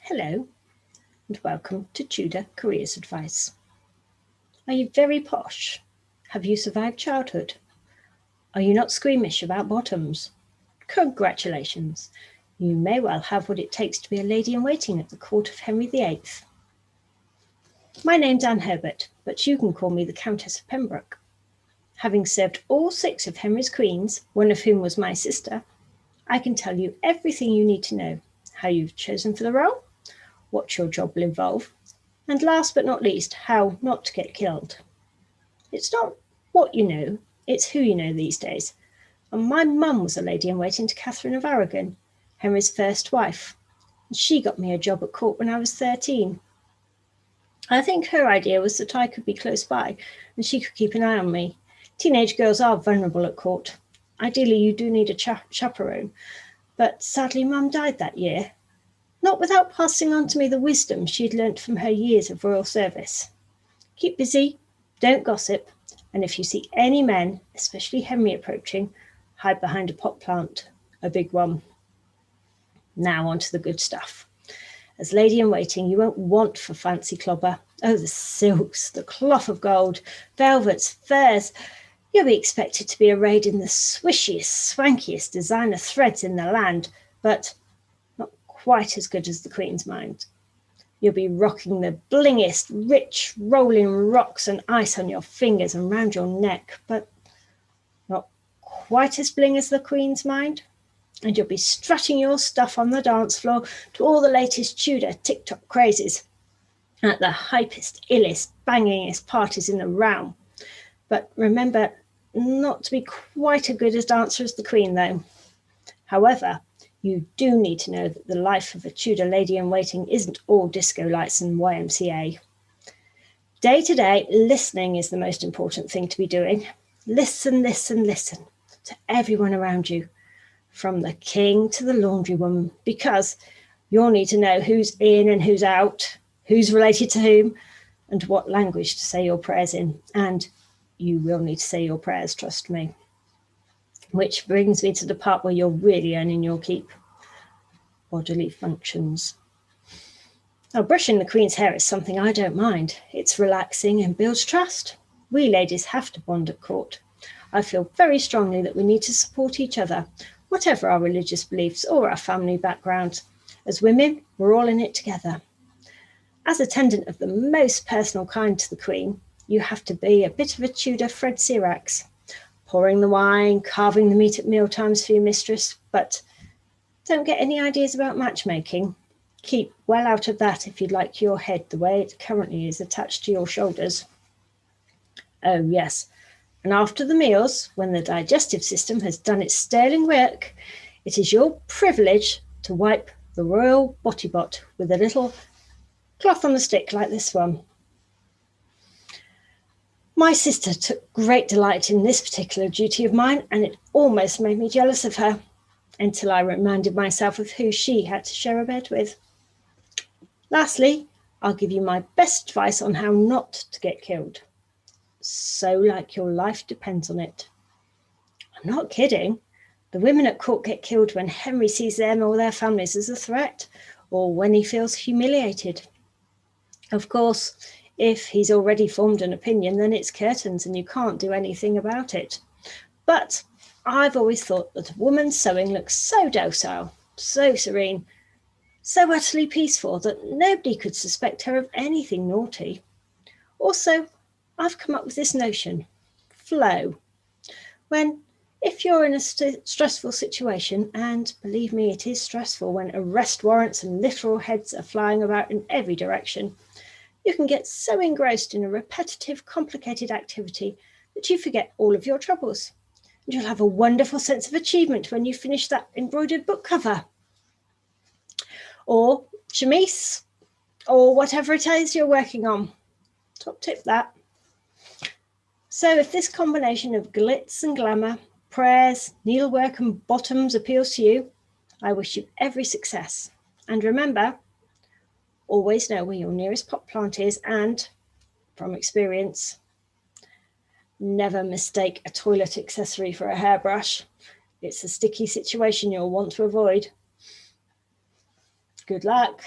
Hello and welcome to Tudor Careers Advice. Are you very posh? Have you survived childhood? Are you not squeamish about bottoms? Congratulations! You may well have what it takes to be a lady-in-waiting at the court of Henry VIII. My name's Herbert, but you can call me the Countess of Pembroke. Having served all 6 of Henry's queens, one of whom was my sister, I can tell you everything you need to know: how you've chosen for the role, what your job will involve, and last but not least, how not to get killed. It's not what you know, it's who you know these days. And my mum was a lady-in-waiting to Catherine of Aragon, Henry's first wife. And she got me a job at court when I was 13. I think her idea was that I could be close by and she could keep an eye on me. Teenage girls are vulnerable at court. Ideally, you do need a chaperone, but sadly Mum died that year, not without passing on to me the wisdom she'd learnt from her years of royal service. Keep busy, don't gossip, and if you see any men, especially Henry, approaching, hide behind a pot plant, a big one. Now on to the good stuff. As lady-in-waiting, you won't want for fancy clobber. Oh, the silks, the cloth of gold, velvets, furs. You'll be expected to be arrayed in the swishiest, swankiest designer threads in the land, but not quite as good as the Queen's mind. You'll be rocking the blingest, rich, rolling rocks and ice on your fingers and round your neck, but not quite as bling as the Queen's mind. And you'll be strutting your stuff on the dance floor to all the latest Tudor TikTok crazes at the hypest, illest, bangingest parties in the realm. But remember not to be quite as good a dancer as the Queen, though. However, you do need to know that the life of a Tudor lady-in-waiting isn't all disco lights and YMCA. Day to day, listening is the most important thing to be doing. Listen, listen, listen to everyone around you, from the king to the laundry woman, because you'll need to know who's in and who's out, who's related to whom, and what language to say your prayers in. And you will need to say your prayers, trust me. Which brings me to the part where you're really earning your keep: bodily functions. Now, brushing the Queen's hair is something I don't mind. It's relaxing and builds trust. We ladies have to bond at court. I feel very strongly that we need to support each other, whatever our religious beliefs or our family background. As women, we're all in it together. As attendant of the most personal kind to the Queen, you have to be a bit of a Tudor Fred Sirax, pouring the wine, carving the meat at mealtimes for your mistress, but don't get any ideas about matchmaking. Keep well out of that if you'd like your head the way it currently is attached to your shoulders. Oh yes, and after the meals, when the digestive system has done its sterling work, it is your privilege to wipe the royal botty bot with a little cloth on the stick like this one. My sister took great delight in this particular duty of mine, and it almost made me jealous of her, until I reminded myself of who she had to share a bed with. Lastly, I'll give you my best advice on how not to get killed. So like your life depends on it. I'm not kidding. The women at court get killed when Henry sees them or their families as a threat, or when he feels humiliated. Of course, if he's already formed an opinion, then it's curtains and you can't do anything about it. But I've always thought that a woman sewing looks so docile, so serene, so utterly peaceful that nobody could suspect her of anything naughty. Also, I've come up with this notion: flow. If you're in a stressful situation, and believe me, it is stressful when arrest warrants and literal heads are flying about in every direction, you can get so engrossed in a repetitive, complicated activity that you forget all of your troubles. And you'll have a wonderful sense of achievement when you finish that embroidered book cover, or chemise, or whatever it is you're working on. Top tip that. So if this combination of glitz and glamour, prayers, needlework and bottoms appeals to you, I wish you every success. And remember, always know where your nearest pot plant is, and, from experience, never mistake a toilet accessory for a hairbrush. It's a sticky situation you'll want to avoid. Good luck.